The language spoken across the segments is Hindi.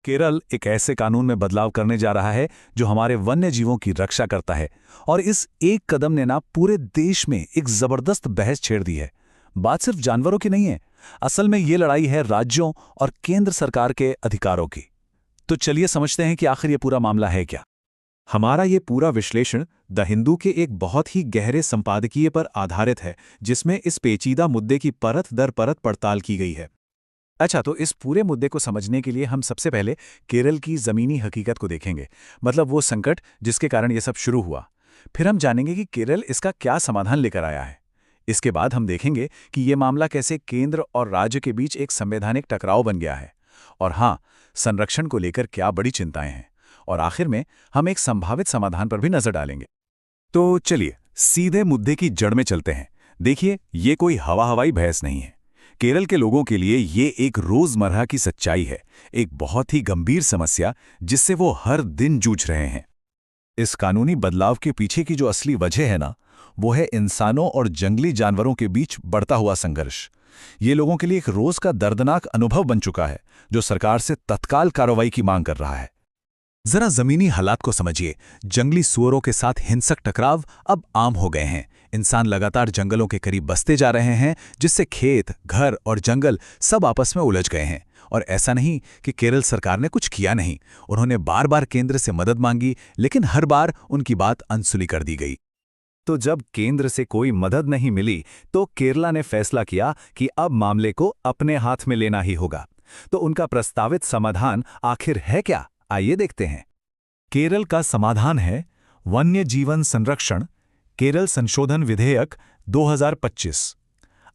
केरल एक ऐसे कानून में बदलाव करने जा रहा है जो हमारे वन्य जीवों की रक्षा करता है। और इस एक कदम ने ना पूरे देश में एक जबरदस्त बहस छेड़ दी है। बात सिर्फ जानवरों की नहीं है, असल में ये लड़ाई है राज्यों और केंद्र सरकार के अधिकारों की। तो चलिए समझते हैं कि आखिर ये पूरा मामला है क्या। हमारा ये पूरा विश्लेषण द हिंदू के एक बहुत ही गहरे संपादकीय पर आधारित है, जिसमें इस पेचीदा मुद्दे की परत दर परत पड़ताल की गई है। अच्छा, तो इस पूरे मुद्दे को समझने के लिए हम सबसे पहले केरल की जमीनी हकीकत को देखेंगे, मतलब वो संकट जिसके कारण ये सब शुरू हुआ। फिर हम जानेंगे कि केरल इसका क्या समाधान लेकर आया है। इसके बाद हम देखेंगे कि ये मामला कैसे केंद्र और राज्य के बीच एक संवैधानिक टकराव बन गया है, और हाँ, संरक्षण को लेकर क्या बड़ी चिंताएं हैं। और आखिर में हम एक संभावित समाधान पर भी नजर डालेंगे। तो चलिए सीधे मुद्दे की जड़ में चलते हैं। देखिए, ये कोई हवाई बहस नहीं है। केरल के लोगों के लिए ये एक रोजमर्रा की सच्चाई है, एक बहुत ही गंभीर समस्या जिससे वो हर दिन जूझ रहे हैं। इस कानूनी बदलाव के पीछे की जो असली वजह है ना, वो है इंसानों और जंगली जानवरों के बीच बढ़ता हुआ संघर्ष। ये लोगों के लिए एक रोज का दर्दनाक अनुभव बन चुका है, जो सरकार से तत्काल कार्रवाई की मांग कर रहा है। जरा जमीनी हालात को समझिए। जंगली सुअरों के साथ हिंसक टकराव अब आम हो गए हैं। इंसान लगातार जंगलों के करीब बसते जा रहे हैं, जिससे खेत, घर और जंगल सब आपस में उलझ गए हैं। और ऐसा नहीं कि केरल सरकार ने कुछ किया नहीं, उन्होंने बार बार केंद्र से मदद मांगी, लेकिन हर बार उनकी बात अनसुनी कर दी गई। तो जब केंद्र से कोई मदद नहीं मिली, तो केरला ने फैसला किया कि अब मामले को अपने हाथ में लेना ही होगा। तो उनका प्रस्तावित समाधान आखिर है क्या, आइए देखते हैं। केरल का समाधान है वन्य जीवन संरक्षण केरल संशोधन विधेयक 2025।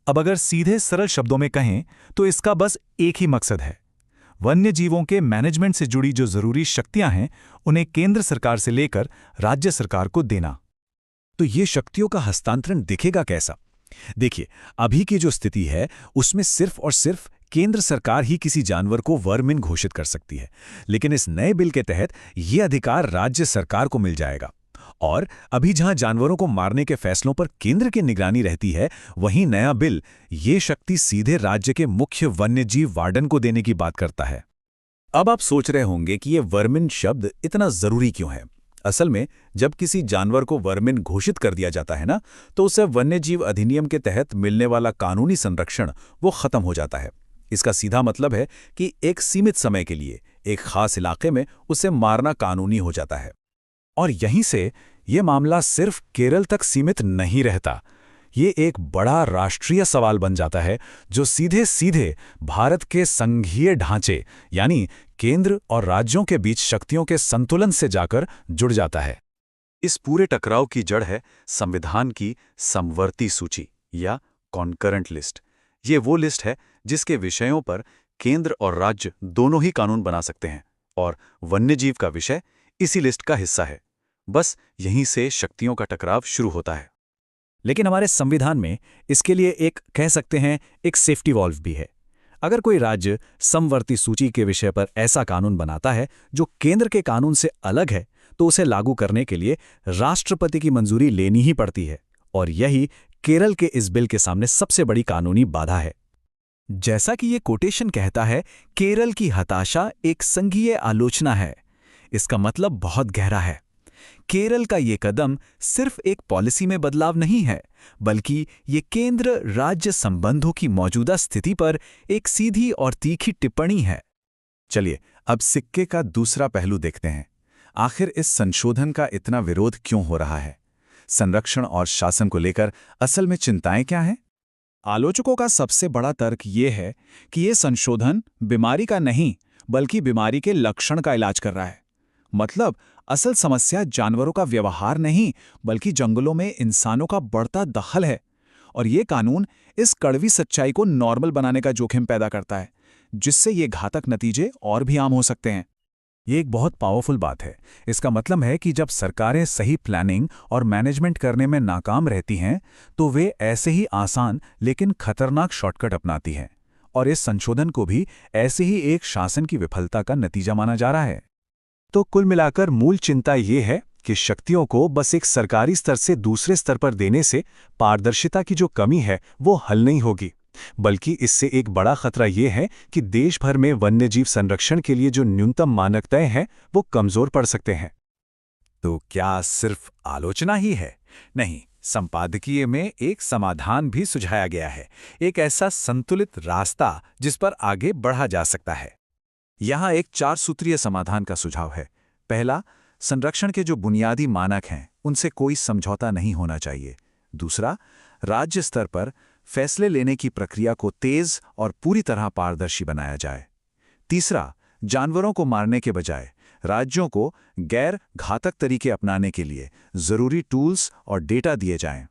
अब अगर सीधे सरल शब्दों में कहें तो इसका बस एक ही मकसद है, वन्य जीवों के मैनेजमेंट से जुड़ी जो जरूरी शक्तियां हैं उन्हें केंद्र सरकार से लेकर राज्य सरकार को देना। तो ये शक्तियों का हस्तांतरण दिखेगा कैसा? देखिए, अभी की जो स्थिति है उसमें सिर्फ और सिर्फ केंद्र सरकार ही किसी जानवर को वर्मिन घोषित कर सकती है, लेकिन इस नए बिल के तहत ये अधिकार राज्य सरकार को मिल जाएगा। और अभी जहां जानवरों को मारने के फैसलों पर केंद्र की निगरानी रहती है, वहीं नया बिल ये शक्ति सीधे राज्य के मुख्य वन्यजीव वार्डन को देने की बात करता है। अब आप सोच रहे होंगे कि ये वर्मिन शब्द इतना जरूरी क्यों है। असल में जब किसी जानवर को वर्मिन घोषित कर दिया जाता है ना, तो उसे वन्यजीव अधिनियम के तहत मिलने वाला कानूनी संरक्षण वो खत्म हो जाता है। इसका सीधा मतलब है कि एक सीमित समय के लिए एक खास इलाके में उसे मारना कानूनी हो जाता है। और यहीं से ये मामला सिर्फ केरल तक सीमित नहीं रहता, ये एक बड़ा राष्ट्रीय सवाल बन जाता है, जो सीधे सीधे भारत के संघीय ढांचे यानी केंद्र और राज्यों के बीच शक्तियों के संतुलन से जाकर जुड़ जाता है। इस पूरे टकराव की जड़ है संविधान की समवर्ती सूची या कॉन्करेंट लिस्ट। ये वो लिस्ट है जिसके विषयों पर केंद्र और राज्य दोनों ही कानून बना सकते हैं, और वन्यजीव का विषय इसी लिस्ट का हिस्सा है। बस यहीं से शक्तियों का टकराव शुरू होता है। लेकिन हमारे संविधान में इसके लिए एक कह सकते हैं एक सेफ्टी वॉल्व भी है। अगर कोई राज्य समवर्ती सूची के विषय पर ऐसा कानून बनाता है जो केंद्र के कानून से अलग है, तो उसे लागू करने के लिए राष्ट्रपति की मंजूरी लेनी ही पड़ती है। और यही केरल के इस बिल के सामने सबसे बड़ी कानूनी बाधा है। जैसा कि ये कोटेशन कहता है, केरल की हताशा एक संघीय आलोचना है। इसका मतलब बहुत गहरा है। केरल का ये कदम सिर्फ एक पॉलिसी में बदलाव नहीं है, बल्कि ये केंद्र राज्य संबंधों की मौजूदा स्थिति पर एक सीधी और तीखी टिप्पणी है। चलिए अब सिक्के का दूसरा पहलू देखते हैं। आखिर इस संशोधन का इतना विरोध क्यों हो रहा है? संरक्षण और शासन को लेकर असल में चिंताएं क्या हैं? आलोचकों का सबसे बड़ा तर्क ये है कि ये संशोधन बीमारी का नहीं, बल्कि बीमारी के लक्षण का इलाज कर रहा है। मतलब असल समस्या जानवरों का व्यवहार नहीं, बल्कि जंगलों में इंसानों का बढ़ता दखल है। और ये कानून इस कड़वी सच्चाई को नॉर्मल बनाने का जोखिम पैदा करता है, जिससे ये घातक नतीजे और भी आम हो सकते हैं। ये एक बहुत पावरफुल बात है। इसका मतलब है कि जब सरकारें सही प्लानिंग और मैनेजमेंट करने में नाकाम रहती हैं, तो वे ऐसे ही आसान लेकिन खतरनाक शॉर्टकट अपनाती हैं। और इस संशोधन को भी ऐसे ही एक शासन की विफलता का नतीजा माना जा रहा है। तो कुल मिलाकर मूल चिंता ये है कि शक्तियों को बस एक सरकारी स्तर से दूसरे स्तर पर देने से पारदर्शिता की जो कमी है वो हल नहीं होगी, बल्कि इससे एक बड़ा खतरा ये है कि देश भर में वन्यजीव संरक्षण के लिए जो न्यूनतम मानक तय हैं वो कमजोर पड़ सकते हैं। तो क्या सिर्फ आलोचना ही है? नहीं, संपादकीय में एक समाधान भी सुझाया गया है, एक ऐसा संतुलित रास्ता जिस पर आगे बढ़ा जा सकता है। यहाँ एक 4 सूत्रीय समाधान का सुझाव है। पहला, संरक्षण के जो बुनियादी मानक हैं उनसे कोई समझौता नहीं होना चाहिए। दूसरा, राज्य स्तर पर फैसले लेने की प्रक्रिया को तेज और पूरी तरह पारदर्शी बनाया जाए। तीसरा, जानवरों को मारने के बजाय राज्यों को गैर घातक तरीके अपनाने के लिए जरूरी टूल्स और डेटा दिए जाएं।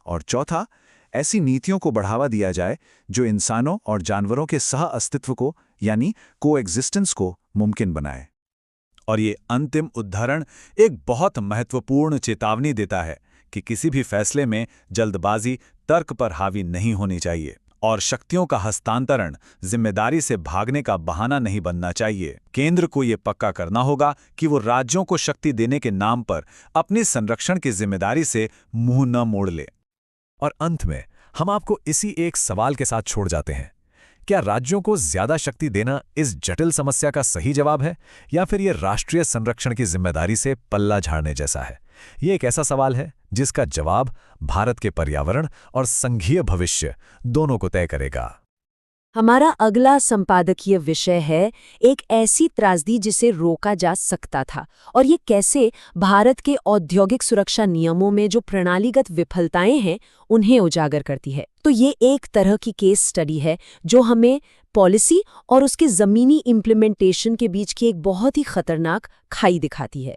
और चौथा, ऐसी नीतियों को बढ़ावा दिया जाए जो इंसानों और जानवरों के सह अस्तित्व को यानी कोएग्जिस्टेंस को मुमकिन बनाए। और ये अंतिम उद्धरण एक बहुत महत्वपूर्ण चेतावनी देता है कि किसी भी फैसले में जल्दबाजी तर्क पर हावी नहीं होनी चाहिए और शक्तियों का हस्तांतरण जिम्मेदारी से भागने का बहाना नहीं बनना चाहिए। केंद्र को ये पक्का करना होगा कि वो राज्यों को शक्ति देने के नाम पर अपनी संरक्षण की जिम्मेदारी से मुंह न मोड़ ले। और अंत में हम आपको इसी एक सवाल के साथ छोड़ जाते हैं। क्या राज्यों को ज्यादा शक्ति देना इस जटिल समस्या का सही जवाब है, या फिर यह राष्ट्रीय संरक्षण की जिम्मेदारी से पल्ला झाड़ने जैसा है? ये एक ऐसा सवाल है जिसका जवाब भारत के पर्यावरण और संघीय भविष्य दोनों को तय करेगा। हमारा अगला संपादकीय विषय है एक ऐसी त्रासदी जिसे रोका जा सकता था, और ये कैसे भारत के औद्योगिक सुरक्षा नियमों में जो प्रणालीगत विफलताएं हैं उन्हें उजागर करती है। तो ये एक तरह की केस स्टडी है जो हमें पॉलिसी और उसके ज़मीनी इम्प्लीमेंटेशन के बीच की एक बहुत ही खतरनाक खाई दिखाती है।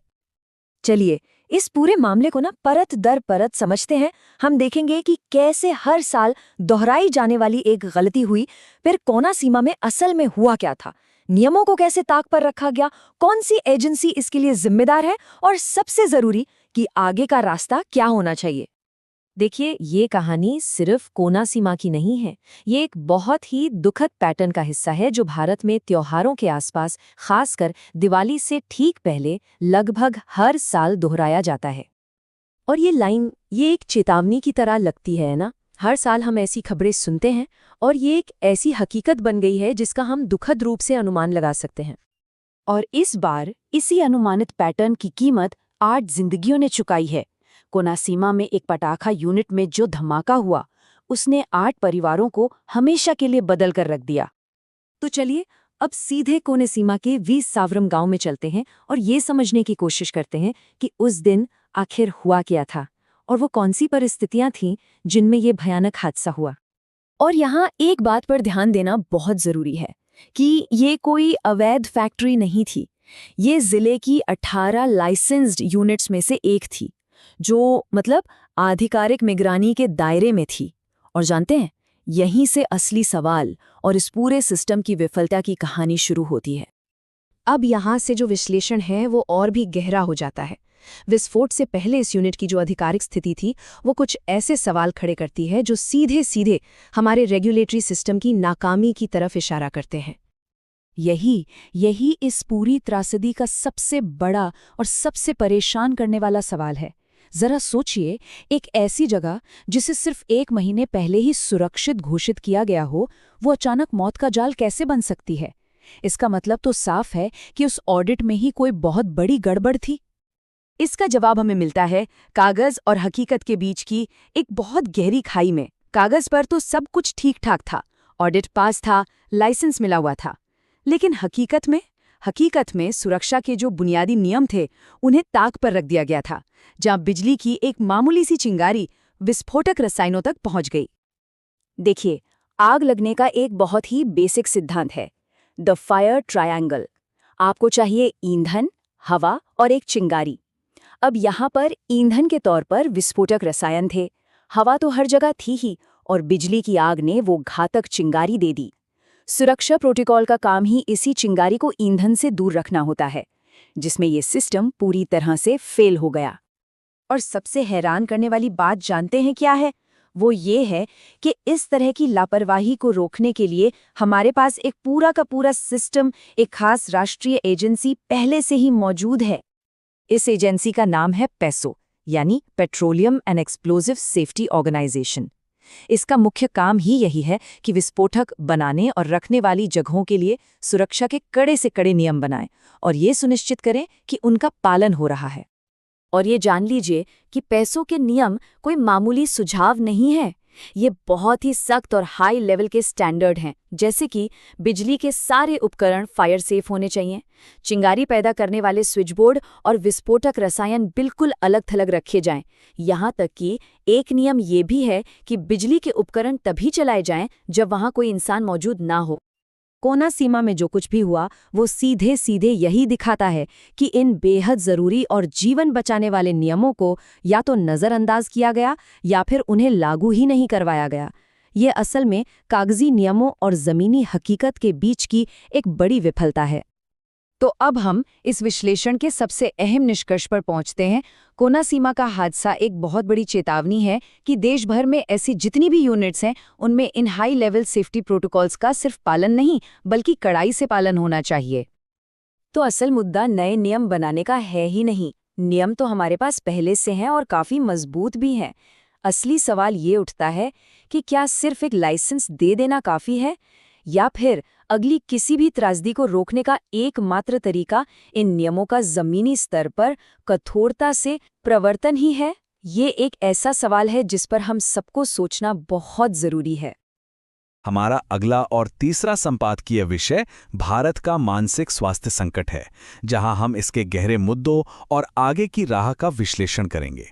चलिए इस पूरे मामले को परत दर परत समझते हैं। हम देखेंगे कि कैसे हर साल दोहराई जाने वाली एक गलती हुई, फिर कोनासीमा में असल में हुआ क्या था, नियमों को कैसे ताक पर रखा गया, कौन सी एजेंसी इसके लिए जिम्मेदार है, और सबसे जरूरी कि आगे का रास्ता क्या होना चाहिए। देखिए, ये कहानी सिर्फ कोनासीमा की नहीं है। ये एक बहुत ही दुखद पैटर्न का हिस्सा है जो भारत में त्योहारों के आसपास, खासकर दिवाली से ठीक पहले, लगभग हर साल दोहराया जाता है। और ये लाइन ये एक चेतावनी की तरह लगती है ना। हर साल हम ऐसी खबरें सुनते हैं और ये एक ऐसी हकीकत बन गई है जिसका हम दुखद रूप से अनुमान लगा सकते हैं। और इस बार इसी अनुमानित पैटर्न की कीमत 8 जिंदगियों ने चुकाई है। कोनासीमा में एक पटाखा यूनिट में जो धमाका हुआ उसने 8 परिवारों को हमेशा के लिए बदल कर रख दिया। तो चलिए अब सीधे कोनासीमा के वी सावरम गांव में चलते हैं और ये समझने की कोशिश करते हैं कि उस दिन आखिर हुआ क्या था और वो कौन सी परिस्थितियां थीं जिनमें ये भयानक हादसा हुआ। और यहाँ एक बात पर ध्यान देना बहुत जरूरी है कि ये कोई अवैध फैक्ट्री नहीं थी। ये जिले की 18 लाइसेंस्ड यूनिट्स में से एक थी, जो आधिकारिक निगरानी के दायरे में थी। और जानते हैं, यहीं से असली सवाल और इस पूरे सिस्टम की विफलता की कहानी शुरू होती है। अब यहाँ से जो विश्लेषण है वो और भी गहरा हो जाता है। विस्फोट से पहले इस यूनिट की जो आधिकारिक स्थिति थी वो कुछ ऐसे सवाल खड़े करती है जो सीधे सीधे हमारे रेगुलेटरी सिस्टम की नाकामी की तरफ इशारा करते हैं। यही इस पूरी त्रासदी का सबसे बड़ा और सबसे परेशान करने वाला सवाल है। जरा सोचिए, एक ऐसी जगह जिसे सिर्फ 1 महीने पहले ही सुरक्षित घोषित किया गया हो, वो अचानक मौत का जाल कैसे बन सकती है? इसका मतलब तो साफ है कि उस ऑडिट में ही कोई बहुत बड़ी गड़बड़ थी। इसका जवाब हमें मिलता है कागज और हकीकत के बीच की एक बहुत गहरी खाई में। कागज पर तो सब कुछ ठीक ठाक था, ऑडिट पास था, लाइसेंस मिला हुआ था, लेकिन हकीकत में सुरक्षा के जो बुनियादी नियम थे उन्हें ताक पर रख दिया गया था, जहां बिजली की एक मामूली सी चिंगारी विस्फोटक रसायनों तक पहुंच गई। देखिए, आग लगने का एक बहुत ही बेसिक सिद्धांत है, द फायर ट्रायंगल। आपको चाहिए ईंधन, हवा और एक चिंगारी। अब यहाँ पर ईंधन के तौर पर विस्फोटक रसायन थे, हवा तो हर जगह थी ही, और बिजली की आग ने वो घातक चिंगारी दे दी। सुरक्षा प्रोटोकॉल का काम ही इसी चिंगारी को ईंधन से दूर रखना होता है, जिसमें ये सिस्टम पूरी तरह से फेल हो गया। और सबसे हैरान करने वाली बात जानते हैं क्या है? वो ये है कि इस तरह की लापरवाही को रोकने के लिए हमारे पास एक पूरा का पूरा सिस्टम, एक खास राष्ट्रीय एजेंसी पहले से ही मौजूद है। इस एजेंसी का नाम है पेसो, यानी petroleum and explosive safety organisation. इसका मुख्य काम ही यही है कि विस्फोटक बनाने और रखने वाली जगहों के लिए सुरक्षा के कड़े से कड़े नियम बनाएं और ये सुनिश्चित करें कि उनका पालन हो रहा है। और ये जान लीजिए कि पैसों के नियम कोई मामूली सुझाव नहीं है। ये बहुत ही सख्त और हाई लेवल के स्टैंडर्ड हैं, जैसे कि बिजली के सारे उपकरण फायर सेफ होने चाहिए, चिंगारी पैदा करने वाले स्विच बोर्ड और विस्फोटक रसायन बिल्कुल अलग थलग रखे जाएं। यहाँ तक कि एक नियम ये भी है कि बिजली के उपकरण तभी चलाए जाएं जब वहाँ कोई इंसान मौजूद ना हो। कोना सीमा में जो कुछ भी हुआ वो सीधे सीधे यही दिखाता है कि इन बेहद ज़रूरी और जीवन बचाने वाले नियमों को या तो नज़रअंदाज किया गया या फिर उन्हें लागू ही नहीं करवाया गया। ये असल में कागजी नियमों और ज़मीनी हकीकत के बीच की एक बड़ी विफलता है। तो अब हम इस विश्लेषण के सबसे अहम निष्कर्ष पर पहुंचते हैं। कोना सीमा का हादसा एक बहुत बड़ी चेतावनी है कि देश भर में ऐसी जितनी भी यूनिट्स हैं उनमें इन हाई लेवल सेफ्टी प्रोटोकॉल्स का सिर्फ पालन नहीं बल्कि कड़ाई से पालन होना चाहिए। तो असल मुद्दा नए नियम बनाने का है ही नहीं, नियम तो हमारे पास पहले से हैं और काफ़ी मजबूत भी हैं। असली सवाल ये उठता है कि क्या सिर्फ एक लाइसेंस दे देना काफ़ी है या फिर अगली किसी भी त्रासदी को रोकने का एकमात्र तरीका इन नियमों का जमीनी स्तर पर कठोरता से प्रवर्तन ही है। ये एक ऐसा सवाल है जिस पर हम सबको सोचना बहुत जरूरी है। हमारा अगला और तीसरा संपादकीय विषय भारत का मानसिक स्वास्थ्य संकट है, जहां हम इसके गहरे मुद्दों और आगे की राह का विश्लेषण करेंगे।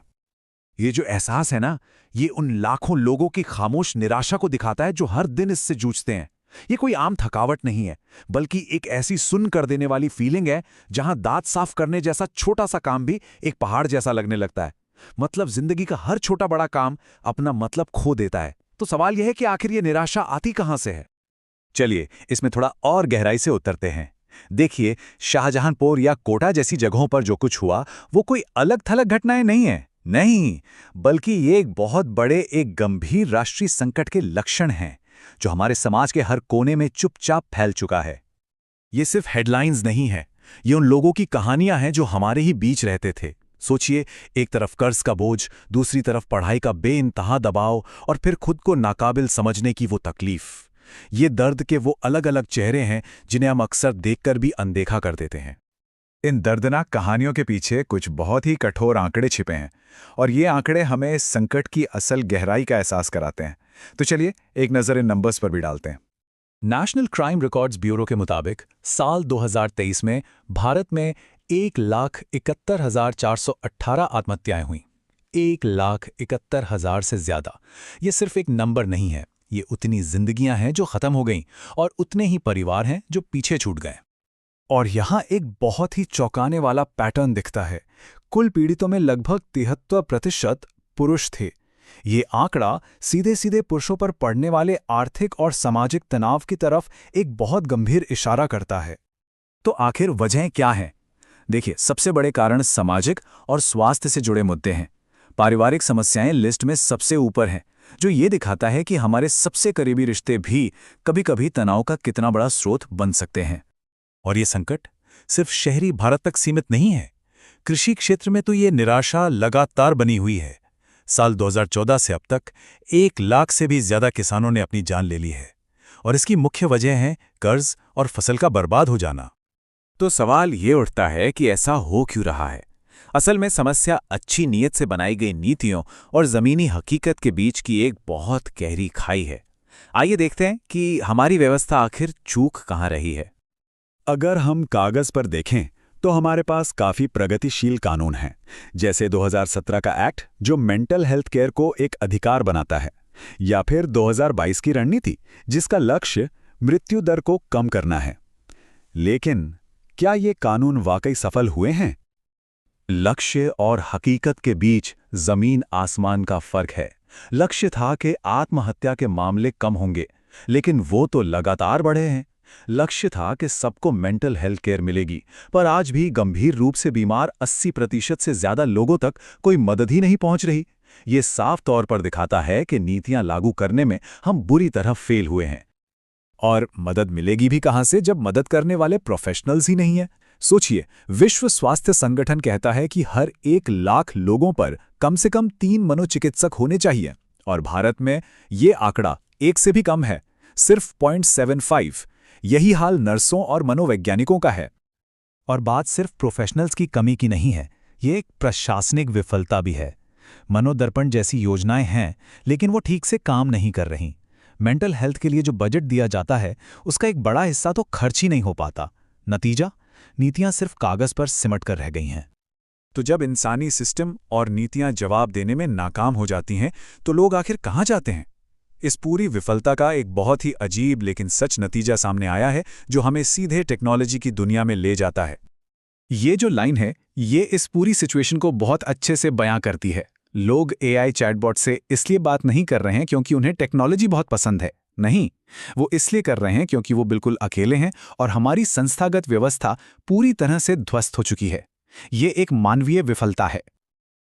ये जो एहसास है ना, ये उन लाखों लोगों की खामोश निराशा को दिखाता है जो हर दिन इससे जूझते हैं। ये कोई आम थकावट नहीं है, बल्कि एक ऐसी सुन कर देने वाली फीलिंग है जहां दांत साफ करने जैसा छोटा सा काम भी एक पहाड़ जैसा लगने लगता है। मतलब जिंदगी का हर छोटा बड़ा काम अपना मतलब खो देता है। तो सवाल यह है कि आखिर ये निराशा आती कहां से है? चलिए इसमें थोड़ा और गहराई से उतरते हैं। देखिए, शाहजहांपुर या कोटा जैसी जगहों पर जो कुछ हुआ वो कोई अलग थलग घटनाएं नहीं है, नहीं, बल्कि ये एक बहुत बड़े, एक गंभीर राष्ट्रीय संकट के लक्षण हैं जो हमारे समाज के हर कोने में चुपचाप फैल चुका है। ये सिर्फ हेडलाइंस नहीं है, ये उन लोगों की कहानियां हैं जो हमारे ही बीच रहते थे। सोचिए, एक तरफ कर्ज का बोझ, दूसरी तरफ पढ़ाई का बेइंतहा दबाव और फिर खुद को नाकाबिल समझने की वो तकलीफ। ये दर्द के वो अलग अलग चेहरे हैं जिन्हें हम अक्सर देखकर भी अनदेखा कर देते हैं। इन दर्दनाक कहानियों के पीछे कुछ बहुत ही कठोर आंकड़े छिपे हैं और ये आंकड़े हमें इस संकट की असल गहराई का एहसास कराते हैं। तो चलिए एक नज़र इन नंबर्स पर भी डालते हैं। नेशनल क्राइम रिकॉर्ड्स ब्यूरो के मुताबिक साल 2023 में भारत में 1,71,418 आत्महत्याएं हुईं। 1,71,000 से ज़्यादा। ये सिर्फ एक नंबर नहीं है, ये उतनी जिंदगियां हैं जो खत्म हो गईं और उतने ही परिवार हैं जो पीछे छूट गए। और यहाँ एक बहुत ही चौंकाने वाला पैटर्न दिखता है। कुल पीड़ितों में लगभग 73% पुरुष थे। ये आंकड़ा सीधे सीधे पुरुषों पर पड़ने वाले आर्थिक और सामाजिक तनाव की तरफ एक बहुत गंभीर इशारा करता है। तो आखिर वजहें क्या हैं? देखिए, सबसे बड़े कारण सामाजिक और स्वास्थ्य से जुड़े मुद्दे हैं। पारिवारिक समस्याएं लिस्ट में सबसे ऊपर हैं, जो ये दिखाता है कि हमारे सबसे करीबी रिश्ते भी कभी-कभी तनाव का कितना बड़ा स्रोत बन सकते हैं। और ये संकट सिर्फ शहरी भारत तक सीमित नहीं है। कृषि क्षेत्र में तो ये निराशा लगातार बनी हुई है। साल 2014 से अब तक 1 लाख से भी ज्यादा किसानों ने अपनी जान ले ली है और इसकी मुख्य वजह है कर्ज और फसल का बर्बाद हो जाना। तो सवाल ये उठता है कि ऐसा हो क्यों रहा है? असल में समस्या अच्छी नीयत से बनाई गई नीतियों और जमीनी हकीकत के बीच की एक बहुत गहरी खाई है। आइए देखते हैं कि हमारी व्यवस्था आखिर चूक कहाँ रही है। अगर हम कागज पर देखें तो हमारे पास काफी प्रगतिशील कानून हैं, जैसे 2017 का एक्ट जो मेंटल हेल्थ केयर को एक अधिकार बनाता है, या फिर 2022 की रणनीति जिसका लक्ष्य मृत्यु दर को कम करना है। लेकिन क्या ये कानून वाकई सफल हुए हैं? लक्ष्य और हकीकत के बीच जमीन आसमान का फर्क है। लक्ष्य था कि आत्महत्या के मामले कम होंगे, लेकिन वो तो लगातार बढ़े हैं। लक्ष्य था कि सबको मेंटल हेल्थ केयर मिलेगी, पर आज भी गंभीर रूप से बीमार 80% से ज्यादा लोगों तक कोई मदद ही नहीं पहुंच रही। ये साफ तौर पर दिखाता है कि नीतियां लागू करने में हम बुरी तरह फेल हुए हैं। और मदद मिलेगी भी कहां से जब मदद करने वाले प्रोफेशनल्स ही नहीं है? सोचिए, विश्व स्वास्थ्य संगठन कहता है कि हर 1 लाख लोगों पर कम से कम 3 मनोचिकित्सक होने चाहिए, और भारत में ये आंकड़ा 1 से भी कम है, सिर्फ 0.75। यही हाल नर्सों और मनोवैज्ञानिकों का है। और बात सिर्फ प्रोफेशनल्स की कमी की नहीं है, ये एक प्रशासनिक विफलता भी है। मनोदर्पण जैसी योजनाएं हैं, लेकिन वो ठीक से काम नहीं कर रही। मेंटल हेल्थ के लिए जो बजट दिया जाता है, उसका एक बड़ा हिस्सा तो खर्च ही नहीं हो पाता। नतीजा, नीतियां सिर्फ कागज पर सिमट कर रह गई हैं। तो जब इंसानी सिस्टम और नीतियां जवाब देने में नाकाम हो जाती हैं, तो लोग आखिर कहाँ जाते हैं? इस पूरी विफलता का एक बहुत ही अजीब लेकिन सच नतीजा सामने आया है, जो हमें सीधे टेक्नोलॉजी की दुनिया में ले जाता है। ये जो लाइन है, ये इस पूरी सिचुएशन को बहुत अच्छे से बयां करती है। लोग एआई चैटबॉट से इसलिए बात नहीं कर रहे हैं क्योंकि उन्हें टेक्नोलॉजी बहुत पसंद है। नहीं, वो इसलिए कर रहे हैं क्योंकि वो बिल्कुल अकेले हैं और हमारी संस्थागत व्यवस्था पूरी तरह से ध्वस्त हो चुकी है। ये एक मानवीय विफलता है।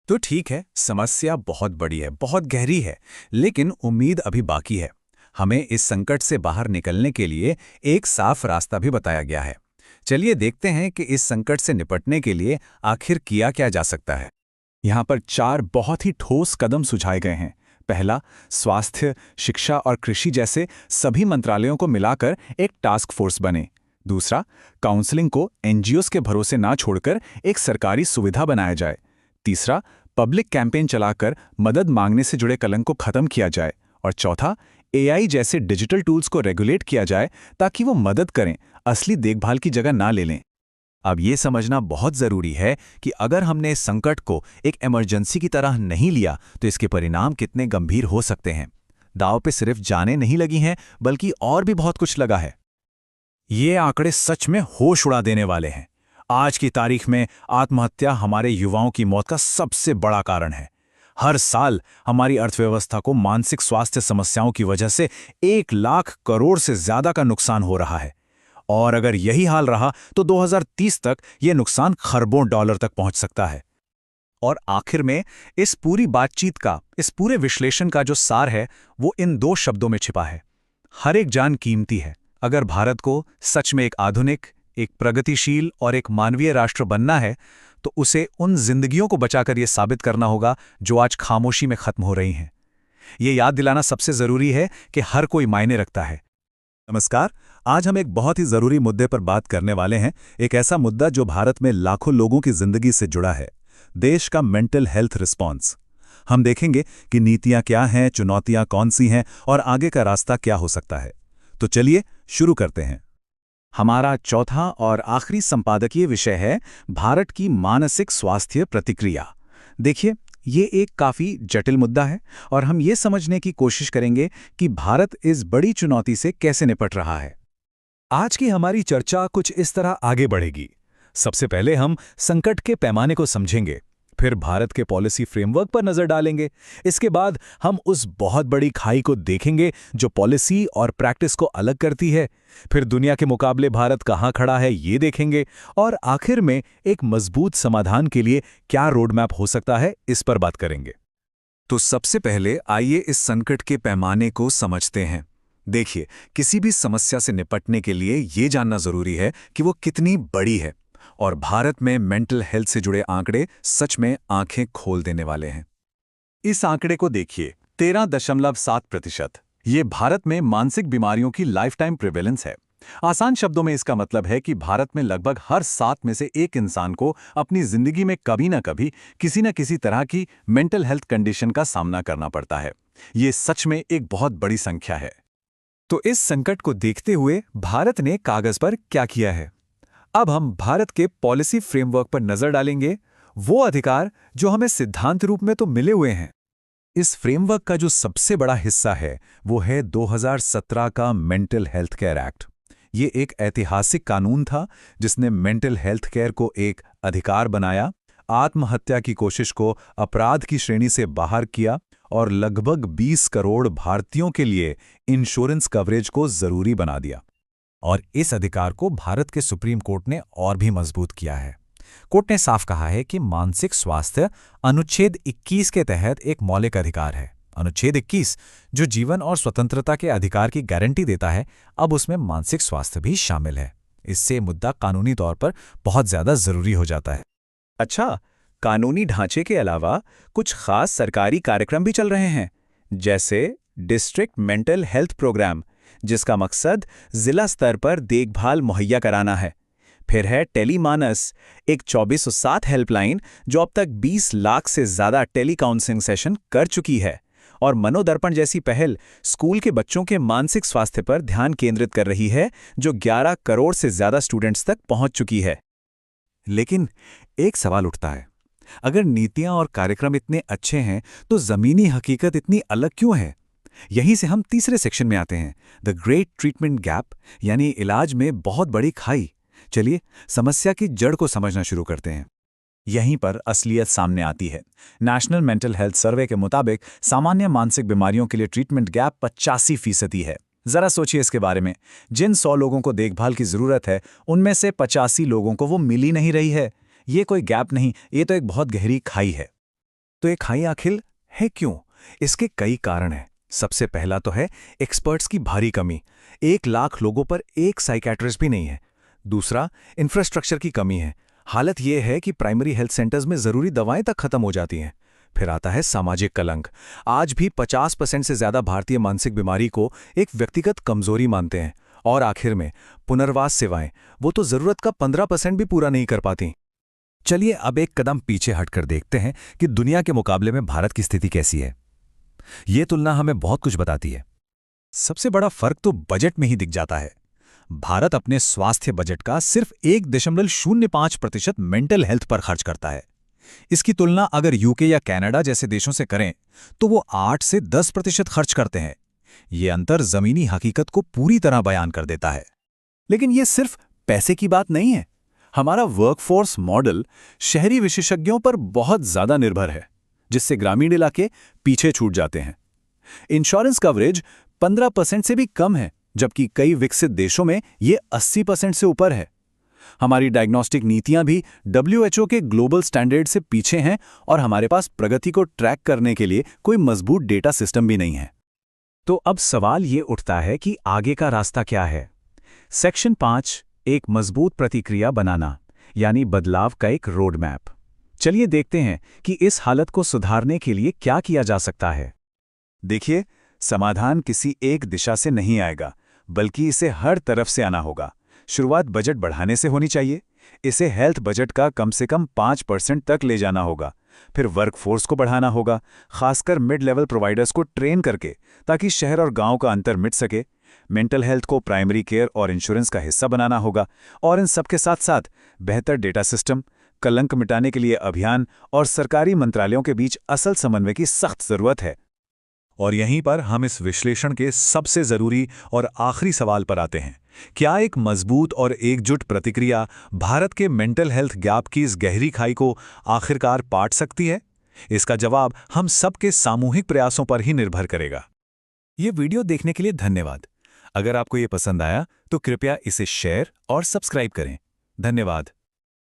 तो ठीक है, समस्या बहुत बड़ी है, बहुत गहरी है, लेकिन उम्मीद अभी बाकी है। हमें इस संकट से बाहर निकलने के लिए एक साफ रास्ता भी बताया गया है। चलिए देखते हैं कि इस संकट से निपटने के लिए आखिर किया क्या जा सकता है। यहाँ पर 4 बहुत ही ठोस कदम सुझाए गए हैं। पहला, स्वास्थ्य, शिक्षा और कृषि जैसे सभी मंत्रालयों को मिलाकर एक टास्क फोर्स बने। दूसरा, काउंसलिंग को एनजीओस के भरोसे ना छोड़कर एक सरकारी सुविधा बनाया जाए। तीसरा, पब्लिक कैंपेन चलाकर मदद मांगने से जुड़े कलंक को खत्म किया जाए। और चौथा, एआई जैसे डिजिटल टूल्स को रेगुलेट किया जाए ताकि वो मदद करें, असली देखभाल की जगह ना ले लें। अब ये समझना बहुत ज़रूरी है कि अगर हमने इस संकट को एक इमरजेंसी की तरह नहीं लिया तो इसके परिणाम कितने गंभीर हो सकते हैं। दांव पे सिर्फ जानें नहीं लगी हैं, बल्कि और भी बहुत कुछ लगा है। ये आंकड़े सच में होश उड़ा देने वाले हैं। आज की तारीख में आत्महत्या हमारे युवाओं की मौत का सबसे बड़ा कारण है। हर साल हमारी अर्थव्यवस्था को मानसिक स्वास्थ्य समस्याओं की वजह से 1 लाख करोड़ से ज्यादा का नुकसान हो रहा है। और अगर यही हाल रहा तो 2030 तक यह नुकसान खरबों डॉलर तक पहुंच सकता है। और आखिर में इस पूरी बातचीत का, इस पूरे विश्लेषण का जो सार है, वो इन 2 शब्दों में छिपा है। हर एक जान कीमती है। अगर भारत को सच में एक आधुनिक, एक प्रगतिशील और एक मानवीय राष्ट्र बनना है, तो उसे उन जिंदगियों को बचाकर यह साबित करना होगा जो आज खामोशी में खत्म हो रही हैं। ये याद दिलाना सबसे जरूरी है कि हर कोई मायने रखता है। नमस्कार, आज हम एक बहुत ही जरूरी मुद्दे पर बात करने वाले हैं। एक ऐसा मुद्दा जो भारत में लाखों लोगों की जिंदगी से जुड़ा है, देश का मेंटल हेल्थ रिस्पॉन्स। हम देखेंगे कि नीतियां क्या हैं, चुनौतियां कौन सी हैं और आगे का रास्ता क्या हो सकता है। तो चलिए शुरू करते हैं। हमारा चौथा और आखिरी संपादकीय विषय है भारत की मानसिक स्वास्थ्य प्रतिक्रिया। देखिए, ये एक काफी जटिल मुद्दा है और हम ये समझने की कोशिश करेंगे कि भारत इस बड़ी चुनौती से कैसे निपट रहा है। आज की हमारी चर्चा कुछ इस तरह आगे बढ़ेगी। सबसे पहले हम संकट के पैमाने को समझेंगे, फिर भारत के पॉलिसी फ्रेमवर्क पर नजर डालेंगे। इसके बाद हम उस बहुत बड़ी खाई को देखेंगे जो पॉलिसी और प्रैक्टिस को अलग करती है। फिर दुनिया के मुकाबले भारत कहाँ खड़ा है ये देखेंगे और आखिर में एक मजबूत समाधान के लिए क्या रोड मैप हो सकता है, इस पर बात करेंगे। तो सबसे पहले आइए इस संकट के पैमाने को समझते हैं। देखिए, किसी भी समस्या से निपटने के लिए ये जानना जरूरी है कि वो कितनी बड़ी है। और भारत में मेंटल हेल्थ से जुड़े आंकड़े सच में आंखें खोल देने वाले हैं। इस आंकड़े को देखिए, 13.7%। ये भारत में मानसिक बीमारियों की लाइफ टाइम प्रिवेलेंस है। आसान शब्दों में इसका मतलब है कि भारत में लगभग हर 7 में से 1 इंसान को अपनी जिंदगी में कभी न कभी किसी न किसी तरह की मेंटल हेल्थ कंडीशन का सामना करना पड़ता है। ये सच में एक बहुत बड़ी संख्या है। तो इस संकट को देखते हुए भारत ने कागज पर क्या किया है? अब हम भारत के पॉलिसी फ्रेमवर्क पर नजर डालेंगे, वो अधिकार जो हमें सिद्धांत रूप में तो मिले हुए हैं। इस फ्रेमवर्क का जो सबसे बड़ा हिस्सा है वो है 2017 का मेंटल हेल्थ केयर एक्ट। ये एक ऐतिहासिक कानून था जिसने मेंटल हेल्थ केयर को एक अधिकार बनाया, आत्महत्या की कोशिश को अपराध की श्रेणी से बाहर किया और लगभग 20 करोड़ भारतीयों के लिए इंश्योरेंस कवरेज को जरूरी बना दिया। और इस अधिकार को भारत के सुप्रीम कोर्ट ने और भी मजबूत किया है। कोर्ट ने साफ कहा है कि मानसिक स्वास्थ्य अनुच्छेद 21 के तहत एक मौलिक अधिकार है। अनुच्छेद 21 जो जीवन और स्वतंत्रता के अधिकार की गारंटी देता है, अब उसमें मानसिक स्वास्थ्य भी शामिल है। इससे मुद्दा कानूनी तौर पर बहुत ज्यादा जरूरी हो जाता है। अच्छा, कानूनी ढांचे के अलावा कुछ खास सरकारी कार्यक्रम भी चल रहे हैं। जैसे डिस्ट्रिक्ट मेंटल हेल्थ प्रोग्राम, जिसका मकसद जिला स्तर पर देखभाल मुहैया कराना है। फिर है टेलीमानस, एक 2407 हेल्पलाइन जो अब तक 20 लाख से ज़्यादा टेली काउंसलिंग सेशन कर चुकी है। और मनोदर्पण जैसी पहल स्कूल के बच्चों के मानसिक स्वास्थ्य पर ध्यान केंद्रित कर रही है, जो 11 करोड़ से ज़्यादा स्टूडेंट्स तक पहुंच चुकी है। लेकिन एक सवाल उठता है, अगर नीतियां और कार्यक्रम इतने अच्छे हैं तो ज़मीनी हकीकत इतनी अलग क्यों है? यहीं से हम तीसरे सेक्शन में आते हैं, द ग्रेट ट्रीटमेंट गैप, यानी इलाज में बहुत बड़ी खाई। चलिए समस्या की जड़ को समझना शुरू करते हैं। यहीं पर असलियत सामने आती है। नेशनल मेंटल हेल्थ सर्वे के मुताबिक सामान्य मानसिक बीमारियों के लिए ट्रीटमेंट गैप 85% है। जरा सोचिए इसके बारे में। जिन 100 लोगों को देखभाल की जरूरत है, उनमें से 85 लोगों को वो मिल ही नहीं रही है। ये कोई गैप नहीं, ये तो एक बहुत गहरी खाई है। तो ये खाई आखिर है क्यों? इसके कई कारण हैं। सबसे पहला तो है एक्सपर्ट्स की भारी कमी। 1 लाख लोगों पर एक साइकियाट्रिस्ट भी नहीं है। दूसरा, इंफ्रास्ट्रक्चर की कमी है। हालत यह है कि प्राइमरी हेल्थ सेंटर्स में जरूरी दवाएं तक खत्म हो जाती हैं। फिर आता है सामाजिक कलंक। आज भी 50% से ज्यादा भारतीय मानसिक बीमारी को एक व्यक्तिगत कमजोरी मानते हैं। और आखिर में पुनर्वास सेवाएं, वो तो जरूरत का 15% भी पूरा नहीं कर पाती। चलिए अब एक कदम पीछे हटकर देखते हैं कि दुनिया के मुकाबले में भारत की स्थिति कैसी है। ये तुलना हमें बहुत कुछ बताती है। सबसे बड़ा फर्क तो बजट में ही दिख जाता है। भारत अपने स्वास्थ्य बजट का सिर्फ 1.05% मेंटल हेल्थ पर खर्च करता है। इसकी तुलना अगर यूके या कनाडा जैसे देशों से करें तो वो 8 से 10% खर्च करते हैं। ये अंतर जमीनी हकीकत को पूरी तरह बयान कर देता है। लेकिन ये सिर्फ पैसे की बात नहीं है। हमारा वर्कफोर्स मॉडल शहरी विशेषज्ञों पर बहुत ज्यादा निर्भर है, जिससे ग्रामीण इलाके पीछे छूट जाते हैं। इंश्योरेंस कवरेज 15% से भी कम है, जबकि कई विकसित देशों में ये 80% से ऊपर है। हमारी डायग्नोस्टिक नीतियां भी WHO के ग्लोबल स्टैंडर्ड से पीछे हैं और हमारे पास प्रगति को ट्रैक करने के लिए कोई मजबूत डेटा सिस्टम भी नहीं है। तो अब सवाल ये उठता है कि आगे का रास्ता क्या है? सेक्शन 5, एक मजबूत प्रतिक्रिया बनाना, यानी बदलाव का एक रोड मैप। चलिए देखते हैं कि इस हालत को सुधारने के लिए क्या किया जा सकता है। देखिए, समाधान किसी एक दिशा से नहीं आएगा, बल्कि इसे हर तरफ से आना होगा। शुरुआत बजट बढ़ाने से होनी चाहिए। इसे हेल्थ बजट का कम से कम 5% तक ले जाना होगा। फिर वर्कफोर्स को बढ़ाना होगा, खासकर मिड लेवल प्रोवाइडर्स को ट्रेन करके, ताकि शहर और गांव का अंतर मिट सके। मेंटल हेल्थ को प्राइमरी केयर और इंश्योरेंस का हिस्सा बनाना होगा। और इन सबके साथ साथ बेहतर डेटा सिस्टम, कलंक मिटाने के लिए अभियान और सरकारी मंत्रालयों के बीच असल समन्वय की सख्त जरूरत है। और यहीं पर हम इस विश्लेषण के सबसे जरूरी और आखिरी सवाल पर आते हैं। क्या एक मजबूत और एकजुट प्रतिक्रिया भारत के मेंटल हेल्थ गैप की इस गहरी खाई को आखिरकार पाट सकती है? इसका जवाब हम सबके सामूहिक प्रयासों पर ही निर्भर करेगा। ये वीडियो देखने के लिए धन्यवाद। अगर आपको ये पसंद आया तो कृपया इसे शेयर और सब्सक्राइब करें। धन्यवाद।